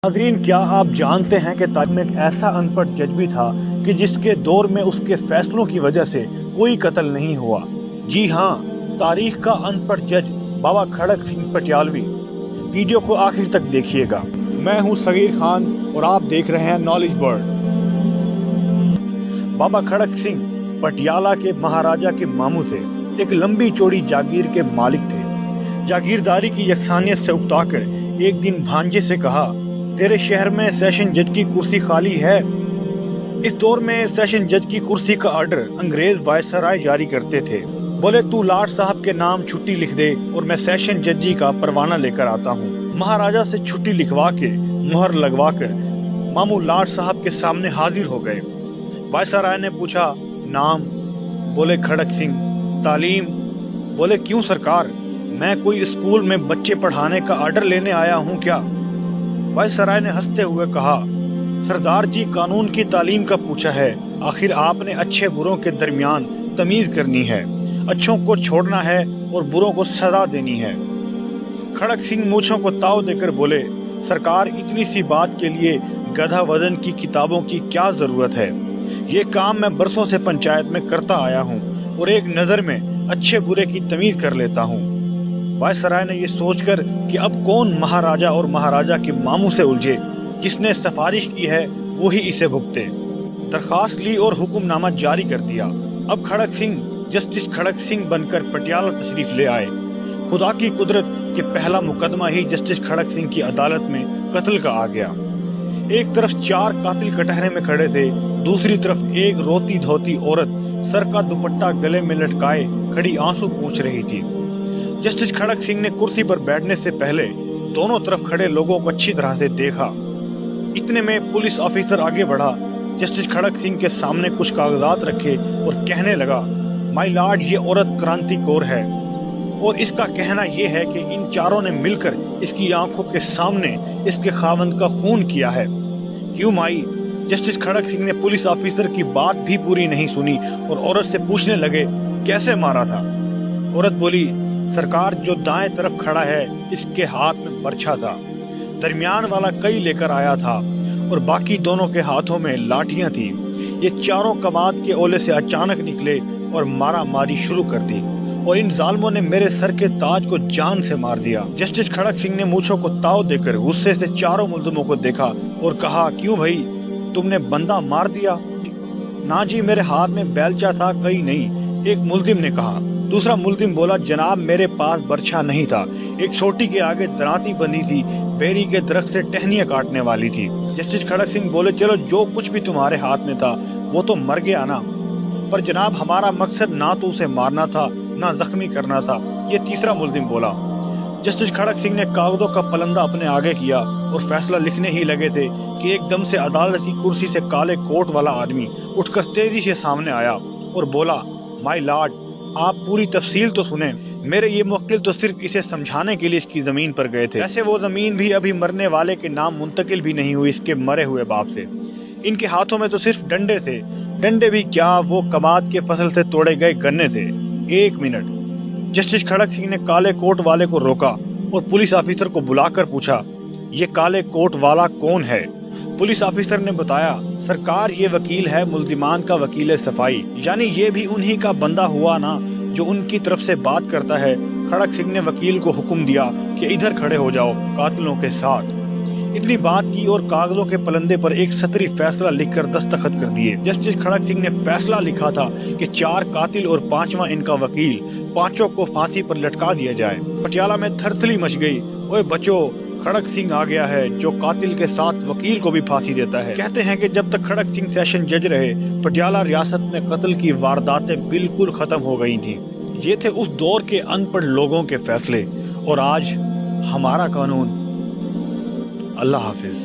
नाज़रीन, क्या आप जानते हैं कि तालिम एक ऐसा अनपढ़ जज भी था कि जिसके दौर में उसके फैसलों की वजह से कोई कत्ल नहीं हुआ। जी हाँ, तारीख का अनपढ़ जज बाबा खड़क सिंह पटियालवी। वीडियो को आखिर तक देखिएगा। मैं हूँ सगीर खान और आप देख रहे हैं नॉलेज वर्ल्ड। बाबा खड़क सिंह पटियाला के महाराजा के मामू थे। एक लंबी चौड़ी जागीर के मालिक थे। जागीरदारी की यकसानियत से उकताकर एक दिन भांजे से कहा, तेरे शहर में सेशन जज की कुर्सी खाली है। इस दौर में सेशन जज की कुर्सी का ऑर्डर अंग्रेज वायसराय जारी करते थे। बोले, तू लाट साहब के नाम छुट्टी लिख दे और मैं सेशन जजी का परवाना लेकर आता हूँ। महाराजा से छुट्टी लिखवा के मुहर लगवा कर मामू लाट साहब के सामने हाजिर हो गए। वायसराय ने पूछा, नाम? बोले, खड़क सिंह। तालीम? बोले, क्यों सरकार, मैं कोई स्कूल में बच्चे पढ़ाने का ऑर्डर लेने आया हूँ क्या? वायसराय ने हंसते हुए कहा, सरदार जी, कानून की तालीम का पूछा है। आखिर आपने अच्छे बुरों के दरमियान तमीज करनी है, अच्छों को छोड़ना है और बुरों को सजा देनी है। खड़क सिंह मूंछों को ताव देकर बोले, सरकार, इतनी सी बात के लिए गधा वजन की किताबों की क्या जरूरत है? ये काम मैं बरसों से पंचायत में करता आया हूँ और एक नजर में अच्छे बुरे की तमीज कर लेता हूँ। वायसराय ने ये सोचकर कि अब कौन महाराजा और महाराजा के मामू से उलझे, जिसने सिफारिश की है वो ही इसे भुगते। दरखास्त ली और हुक्मनामा जारी कर दिया। अब खड़क सिंह जस्टिस खड़क सिंह बनकर पटियाला तशरीफ ले आए। खुदा की कुदरत के पहला मुकदमा ही जस्टिस खड़क सिंह की अदालत में कत्ल का आ गया। एक तरफ 4 कातिल कटहरे में खड़े थे, दूसरी तरफ एक रोती धोती औरत सर का दुपट्टा गले में लटकाए खड़ी आंसू पूछ रही थी। जस्टिस खड़क सिंह ने कुर्सी पर बैठने से पहले दोनों तरफ खड़े लोगों को अच्छी तरह से देखा। इतने में पुलिस ऑफिसर आगे बढ़ा, जस्टिस खड़क सिंह के सामने कुछ कागजात रखे और कहने लगा, माय लॉर्ड, ये औरत क्रांतिकोर है और इसका कहना ये है कि इन चारों ने मिलकर इसकी आंखों के सामने इसके खावंद का खून किया है। क्यों माई? जस्टिस खड़क सिंह ने पुलिस ऑफिसर की बात भी पूरी नहीं सुनी और औरत से पूछने लगे, कैसे मारा था? औरत बोली, सरकार, जो दाएं तरफ खड़ा है इसके हाथ में बर्छा था, दरमियान वाला कई लेकर आया था और बाकी दोनों के हाथों में लाठियां थी। ये चारों कमाद के ओले से अचानक निकले और मारा मारी शुरू कर दी और इन जालमों ने मेरे सर के ताज को जान से मार दिया। जस्टिस खड़क सिंह ने मूंछों को ताव देकर गुस्से से चारों मुल्जिमों को देखा और कहा, क्यों भाई, तुमने बंदा मार दिया? ना जी, मेरे हाथ में बेलचा था, कहीं नहीं, एक मुल्जिम ने कहा। दूसरा मुल्जिम बोला, जनाब, मेरे पास बर्छा नहीं था, एक छोटी के आगे दराती बनी थी, बेरी के दरख्त से टहनियां काटने वाली थी। जस्टिस खड़क सिंह बोले, चलो, जो कुछ भी तुम्हारे हाथ में था वो तो मर गया ना, पर जनाब, हमारा मकसद ना तो उसे मारना था ना जख्मी करना था। ये तीसरा मुल्जिम बोला। जस्टिस खड़क सिंह ने कागजों का पलंदा अपने आगे किया और फैसला लिखने ही लगे थे कि एकदम से अदालत की कुर्सी से काले कोट वाला आदमी उठकर तेजी से सामने आया और बोला, माय लॉर्ड, आप पूरी तफसील तो सुने। मेरे ये मुवक्किल तो सिर्फ इसे समझाने के लिए इसकी जमीन पर गए थे। ऐसे वो जमीन भी अभी मरने वाले के नाम मुंतकिल भी नहीं हुई इसके मरे हुए बाप से। इनके हाथों में तो सिर्फ डंडे थे। डंडे भी क्या, वो कमाद के फसल से तोड़े गए गन्ने थे। 1 मिनट। जस्टिस खड़क सिंह ने काले कोट वाले को रोका और पुलिस ऑफिसर को बुलाकर पूछा, ये काले कोट वाला कौन है? पुलिस ऑफिसर ने बताया, सरकार, ये वकील है मुल्जिमान का वकील सफाई, यानी ये भी उन्हीं का बंदा हुआ ना जो उनकी तरफ से बात करता है। खड़क सिंह ने वकील को हुक्म दिया कि इधर खड़े हो जाओ कातिलों के साथ। इतनी बात की और कागजों के पलंदे पर एक सतरी फैसला लिखकर दस्तखत कर दिए। जस्टिस खड़क सिंह ने फैसला लिखा था कि 4 कातिल और 5वां इनका वकील, 5 को फांसी पर लटका दिया जाए। पटियाला में थरथली मच गई। ओए बच्चों, खड़क सिंह आ गया है जो कातिल के साथ वकील को भी फांसी देता है। कहते हैं कि जब तक खड़क सिंह सेशन जज रहे, पटियाला रियासत में कत्ल की वारदातें बिल्कुल खत्म हो गई थी। ये थे उस दौर के अनपढ़ लोगों के फैसले और आज हमारा कानून। अल्लाह हाफिज।